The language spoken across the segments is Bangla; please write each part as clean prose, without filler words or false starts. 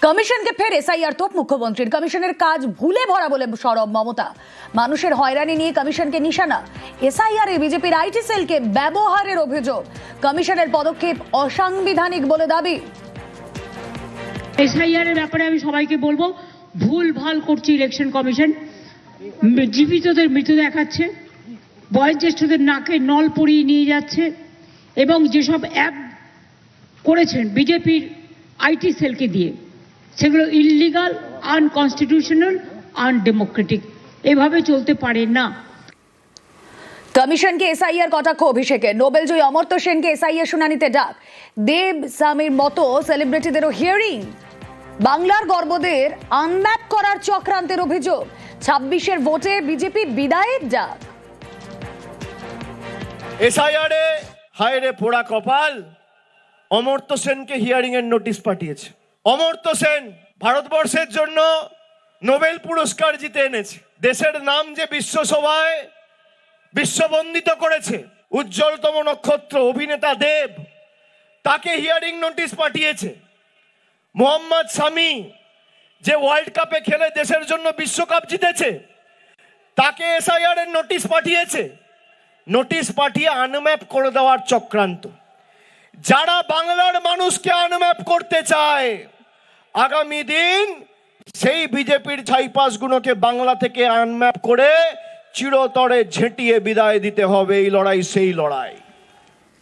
কমিশনকে ফের এসআইআর তোপ মুখ্যমন্ত্রীর। কমিশনের কাজ ভুলে ভরা বলে সরব মমতা। মানুষের হয়রানি নিয়ে কমিশনকে নিশানা। এসআইআর এ বিজেপির আইটি সেলকে ব্যবহারের অভিযোগ। কমিশনের পদক্ষেপ অসাংবিধানিক বলে দাবি। এসআইআর এর ব্যাপারে আমি সবাইকে বলবো, ভুল ভাল করছে ইলেকশন কমিশন। জীবিতদের মৃত দেখাচ্ছে, বয়োজ্যেষ্ঠদের নাকে নল পরিয়ে নিয়ে যাচ্ছে এবং যেসব অ্যাপ করেছেন বিজেপির আইটি সেলকে দিয়ে, সেগুলো ইললিগাল, আনকনস্টিটিউশনাল, আনডেমোক্রেটিক। এভাবে চলতে পারে না। কমিশনকে এসআইআর কটাক্ষ অভিষেকের। নোবেলজয়ী অমর্ত্য সেনকে এসআইআর শুনানিতে ডাক। দেব স্বামীর মতো সেলিব্রিটিদেরও হিয়ারিং। বাংলার গর্বদের আনম্যাপ করার চক্রান্তের অভিযোগ। 26-এর ভোটে বিজেপি বিদায়ের ডাক। এসআইআরে হায়রে পোড়া কপাল, অমর্ত্য সেনকে হিয়ারিং এর নোটিশ পাঠিয়েছে। অমর্ত্য সেন ভারতবর্ষের জন্য নোবেল পুরস্কার জিতে এনেছে। দেশের নাম যে বিশ্বসভায় বিশ্ববন্দিত করেছে, উজ্জ্বলতম নক্ষত্র অভিনেতা দেব, তাকে হিয়ারিং নোটিশ পাঠিয়েছে। মোহাম্মদ শামি যে ওয়ার্ল্ড কাপে খেলে দেশের জন্য বিশ্বকাপ জিতেছে, তাকে এসআইআর এর নোটিশ পাঠিয়েছে। নোটিশ পাঠিয়ে আনম্যাপ করে দেওয়ার চক্রান্ত। যারা বাংলার মানুষকে আনম্যাপ করতে চায়, আগামী দিন সেই বিজেপির ছাইপাসগুলোকে বাংলা থেকে আনম্যাপ করে চিরতরে ঝেঁটিয়ে বিদায় দিতে হবে। এই লড়াই সেই লড়াই।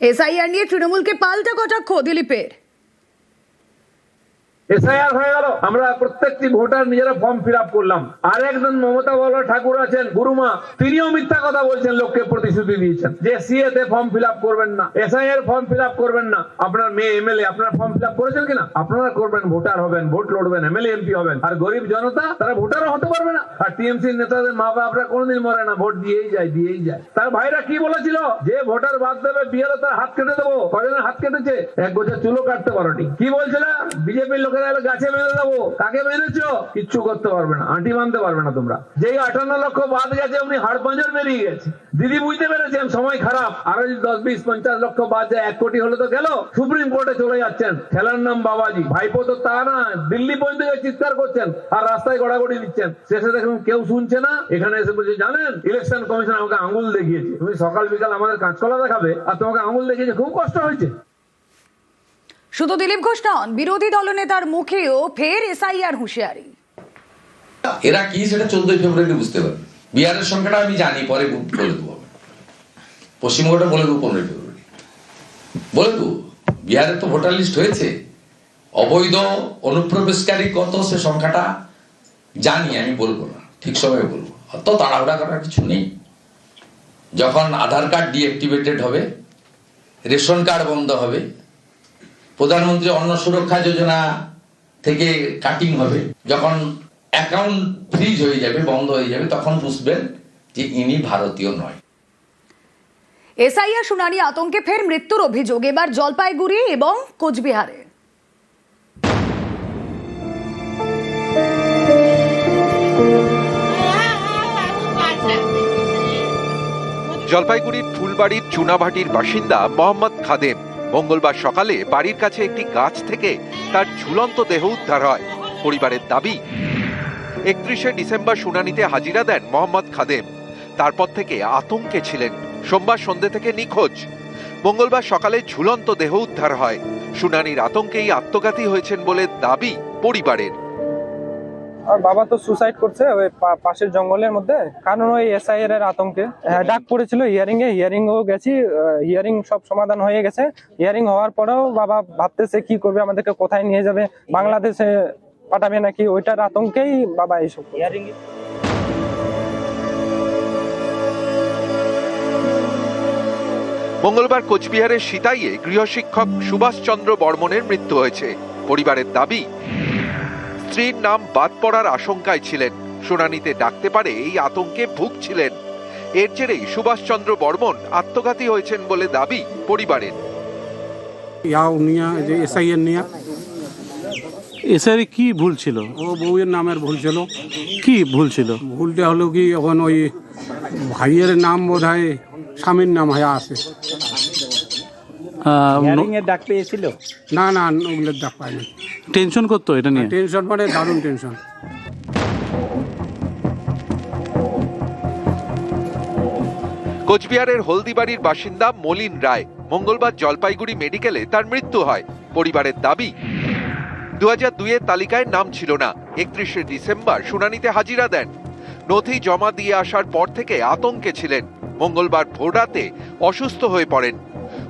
এসআইআর নিয়ে তৃণমূলকে পাল্টা কটাক্ষ দিলীপের। এসআইআর হয়ে গেল, আমরা প্রত্যেকটি ভোটার নিজেরা ফর্ম ফিল আপ করলাম। আর একজন মমতা বলা ঠাকুর আছেন, গুরুমা, তিনিও মিথ্যা কথা বলছেন, লোককে প্রতিশ্রুতি দিয়েছেন যে সিএ তে ফর্ম ফিল আপ করবেন না, এসআইআর ফর্ম ফিল আপ করবেন না। আপনার মেয়ে এমএলএ আপনারা ফর্ম ফিল আপ করেছেন কিনা? আপনারা করবেন, ভোটার হবেন, ভোট লড়বেন, এমএলএ এমপি হবেন। আর গরিব জনতা তারা ভোটারও হতে পারবে না। আর টিএমসি নেতাদের মা বাপরা কোনোদিন মরে না, ভোট দিয়েই যায়। তার ভাইরা কি বলেছিল? যে ভোটার বাদ দেবে বিহারে তার হাত কেটে দেবো। কজনের হাত কেটেছে? এক গোছা চুলো কাটতে পারোনি। কি বলছিল? বিজেপির লোকেরা গাছে বেঁধে দেবো। কাকে বেঁধেছো? কিচ্ছু করতে পারবে না, আঁটি বাঁধতে পারবে না তোমরা। যেই 58 লক্ষ বাদ গেছে, উনি হাড় পাঁজর বেরিয়ে গেছে। দিদি বুঝতে পেরেছেন সময় খারাপ। আরো যদি 10, 20, 50 লক্ষ বাদ যায়, 1 কোটি হলে তো গেল। সুপ্রিম কোর্টে চলে যাচ্ছেন। খেলার নাম বাবাজি। ভাইপো তো তা না, দিল্লি পর্যন্ত চিৎকার করছেন আর রাস্তায় গড়াগড়ি দিচ্ছেন। শেষে দেখুন কেউ শুনছে না। এখানে এসে বলছে, জানেন ইলেকশন কমিশন আমাকে আঙুল দেখিয়েছে। তুমি সকাল বিকাল আমাদের কাঁচকলা দেখাবে আর তোমাকে আঙুল দেখিয়েছে। খুব কষ্ট হয়েছে। শুধু দিলীপ ঘোষ নন, বিরোধী দলনেতার মুখেও ফের এসআইআর হুঁশিয়ারি। এরা কি সেটা 14 ফেব্রুয়ারি বুঝতে পারবে। বিহারের সংখ্যাটা আমি জানি, পরে বলে দেবো। পশ্চিমবঙ্গটা বলে দেবো 15 ফেব্রুয়ারি বলে দেবো। বিহারে তো ভোটার লিস্ট হয়েছে। অবৈধ অনুপ্রবেশকারী কত সে সংখ্যাটা জানি, আমি বলবো না, ঠিক সময় বলবো। অত তাড়াহুড়া করার কিছু নেই। যখন আধার কার্ড ডিঅ্যাক্টিভেটেড হবে, রেশন কার্ড বন্ধ হবে, প্রধানমন্ত্রী অন্ন সুরক্ষা যোজনা থেকে কাটিং হবে, যখন অ্যাকাউন্ট ফ্রিজ হয়ে যাবে, বন্ধ হয়ে যাবে, তখন বুঝবেন যে ইনি ভারতীয় নয়। এসআইআর শুনানি আতঙ্কে ফের মৃত্যুর অভিযোগ, এবার জলপাইগুড়ি এবং কোচবিহারে। জলপাইগুড়ির ফুলবাড়ির চুনাভাটির বাসিন্দা মোহাম্মদ খাদেম মঙ্গলবার সকালে বাড়ির কাছে একটি গাছ থেকে তার ঝুলন্ত দেহ উদ্ধার হয়। পরিবারের দাবি, 31শে ডিসেম্বর শুনানিতে হাজিরা দেন মোহাম্মদ খাদেম। তারপর থেকে আতঙ্কে ছিলেন। সোমবার সন্ধ্যে থেকে নিখোঁজ। মঙ্গলবার সকালে ঝুলন্ত দেহ উদ্ধার হয়। শুনানির আতঙ্কেই আত্মঘাতী হয়েছেন বলে দাবি পরিবারের। আর বাবা তো সুসাইড করছে ওই পাশের জঙ্গলের মধ্যে, কারণ ওই এসআইআর এর আতঙ্কে। ডাক পড়েছিল হিয়ারিংও গেছি, হিয়ারিং সব সমাধান হয়ে গেছে। হিয়ারিং হওয়ার পরেও বাবা ভাবতেছে কি করবে, আমাদেরকে কোথায় নিয়ে যাবে, বাংলাদেশে পাঠাবে নাকি, ওইটার আতঙ্কেই বাবা এইসব হিয়ারিং। মঙ্গলবার কোচবিহারের সিতাইয়ে গৃহশিক্ষক সুভাষচন্দ্র বর্মনের মৃত্যু হয়েছে। পরিবারের দাবি, স্ত্রীর নাম বাদ পড়ার আশঙ্কায় ছিলেন। শুনানিতে ডাকতে পারে এই আতঙ্কে ভুগছিলেন। এর জেরেই সুভাষচন্দ্র বর্মন আত্মঘাতী হয়েছেন বলে দাবি পরিবারের। এসআইআর কি ভুল ছিল? ও বউয়ের নামের ভুল ছিল। কি ভুল ছিল? ভুলটা হলো কি, এখন ওই ভাইয়ের নাম বোধ হয় স্বামীর নাম হয়ে আছে। ডাক পেয়েছিল? না, ওগুলোর ডাক পায়নি। টেনশন করতো এটা নিয়ে? টেনশন মানে দারুণ টেনশন। কোচবিহারের হলদিবাড়ির বাসিন্দা মলিন রায়। মঙ্গলবার জলপাইগুড়ি মেডিকেলে তার মৃত্যু হয়। পরিবারের দাবি, 2002-এর তালিকায় নাম ছিল না। 31শে ডিসেম্বর শুনানিতে হাজিরা দেন। নথি জমা দিয়ে আসার পর থেকে আতঙ্কে ছিলেন। মঙ্গলবার ভোররাতে অসুস্থ হয়ে পড়েন।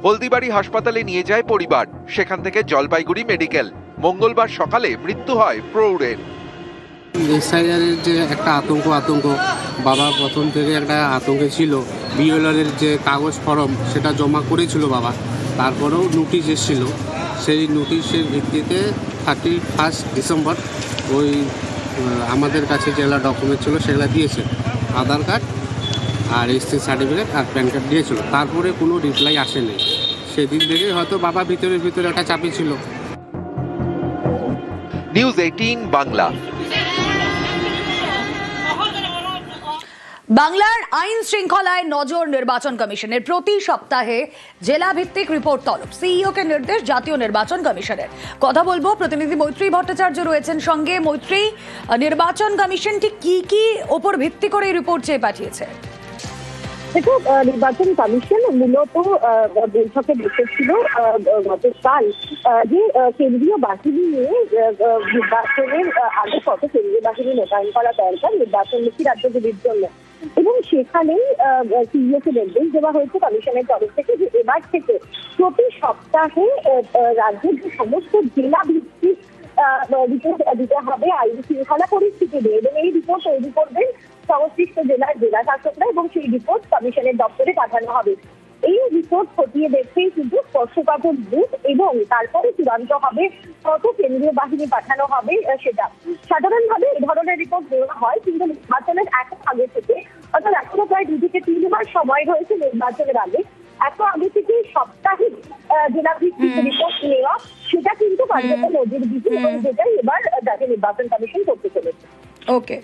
হলদিবাড়ি হাসপাতালে নিয়ে যায় পরিবার, সেখান থেকে জলপাইগুড়ি মেডিকেল। মঙ্গলবার সকালে মৃত্যু হয় প্রৌঢ়ের। এসআইআরের যে একটা আতঙ্ক বাবা প্রথম থেকে একটা আতঙ্কে ছিল। বিএলআরের যে কাগজ ফর্ম সেটা জমা করেছিল বাবা, তারপরেও নোটিশ এসেছিল। সেই নোটিশের ভিত্তিতে 31 ডিসেম্বর ওই আমাদের কাছে যেগুলো ডকুমেন্ট ছিল সেগুলো দিয়েছে, আধার কার্ড আর এসসি সার্টিফিকেট আর প্যান কার্ড দিয়েছিল। তারপরে কোনো রিপ্লাই আসেনি। সেদিন থেকে হয়তো বাবা ভিতরে একটা চাপে ছিল। নিউজ 18 বাংলা। বাংলার আইন শৃঙ্খলায় নজর নির্বাচন কমিশনের। প্রতি সপ্তাহে জেলা ভিত্তিক রিপোর্ট তলব, সিইও কে নির্দেশ জাতীয় নির্বাচন কমিশনের। কথা বলবো, প্রতিনিধি মৈত্রী ভট্টাচার্য রয়েছেন সঙ্গে। মৈত্রী, নির্বাচন কমিশন ঠিক কি ওপর ভিত্তি করে এই রিপোর্ট চেয়ে পাঠিয়েছে? দেখো, নির্বাচন কমিশন মূলত বৈঠকে বসেছিল গতকাল যে কেন্দ্রীয় বাহিনী নিয়ে নির্বাচনের আগে কত কেন্দ্রীয় বাহিনী মোতায়েন করা দরকার নির্বাচনমুখী রাজ্যগুলির জন্য, এবং সেখানেই সিইওকে নির্দেশ দেওয়া হয়েছে কমিশনের তরফ থেকে যে এবার থেকে প্রতি সপ্তাহে রাজ্যের যে সমস্ত জেলা ভিত্তিক রিপোর্ট দিতে হবে আইন শৃঙ্খলা পরিস্থিতি নিয়ে, এবং এই রিপোর্ট তৈরি করবেন সংশ্লিষ্ট জেলার জেলা শাসকরা, এবং সেই রিপোর্ট কমিশনের দপ্তরে পাঠানো হবে। এই রিপোর্ট খতিয়ে দেখতেই কিন্তু স্পর্শকাতর বুথ এবং তারপরে চূড়ান্ত হবে কত কেন্দ্রীয় বাহিনী পাঠানো হবে সেটা। সাধারণভাবে এই ধরনের রিপোর্ট দেওয়া হয়, কিন্তু নির্বাচনের এক আগে থেকে, অর্থাৎ এখনো প্রায় 2 থেকে 3 মাস সময় রয়েছে নির্বাচনের আগে, এত আগে থেকে সাপ্তাহিক জেলা ভিত্তিক রিপোর্ট নেওয়া, সেটা কিন্তু কার্যত নজিরবিহীন, এবং যেটাই এবার জাতীয় নির্বাচন কমিশন করতে চলেছে। ওকে,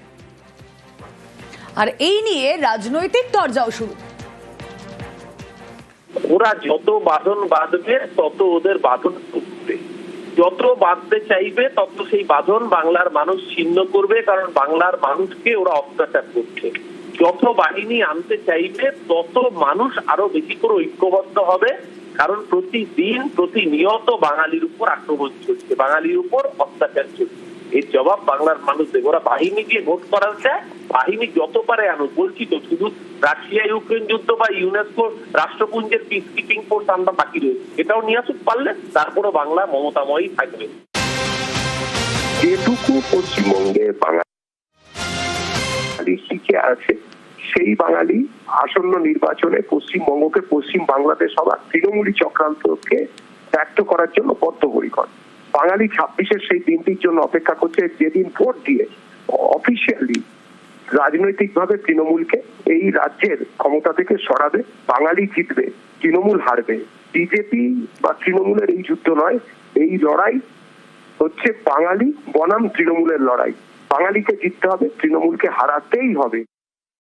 আর এই নিয়ে রাজনৈতিক তরজাও শুরু। ওরা যত বাঁধন বাঁধবে তত ওদের বাঁধন টুটবে, যত বাঁধতে চাইবে তত সেই বাঁধন বাংলার মানুষ ছিন্ন করবে, কারণ বাংলার মানুষকে ওরা অত্যাচার করছে। যত বাহিনী আনতে চাইবে তত মানুষ আরো বেশি করে ঐক্যবদ্ধ হবে, কারণ প্রতিদিন প্রতিনিয়ত বাঙালির উপর আক্রমণ চলছে, বাঙালির উপর অত্যাচার চলছে। এর জবাব বাংলার মানুষ দেবে। ওরা বাহিনী দিয়ে ভোট করার চায়, বাহিনী যত পারে আনুক। বলছি তো, শুধু রাশিয়া ইউক্রেন যুদ্ধ বা ইউনেস্কো রাষ্ট্রপুঞ্জের পিস কিপিং ফোর্স আমরা বাকি রয়েছে, এটাও নিয়ে আসুক পারলে, তারপরে বাংলা মমতাময়ী থাকবে। যেটুকু পশ্চিমবঙ্গে বাঙালি টিকে আছে, সেই বাঙালি আসন্ন নির্বাচনে পশ্চিমবঙ্গকে, পশ্চিম বাংলাদেশ সবার তৃণমূলী চক্রান্তকে ব্যক্ত করার জন্য বদ্ধপরিকর। বাঙালি 26-এর সেই দিনটির জন্য অপেক্ষা করছে, যেদিন ভোট দিয়ে অফিসিয়ালি রাজনৈতিকভাবে তৃণমূলকে এই রাজ্যের ক্ষমতা থেকে সরাবে। বাঙালি জিতবে, তৃণমূল হারবে। বিজেপি বা তৃণমূলের এই যুদ্ধ নয়, এই লড়াই হচ্ছে বাঙালি বনাম তৃণমূলের লড়াই। বাঙালিকে জিততে হবে, তৃণমূলকে হারাতেই হবে।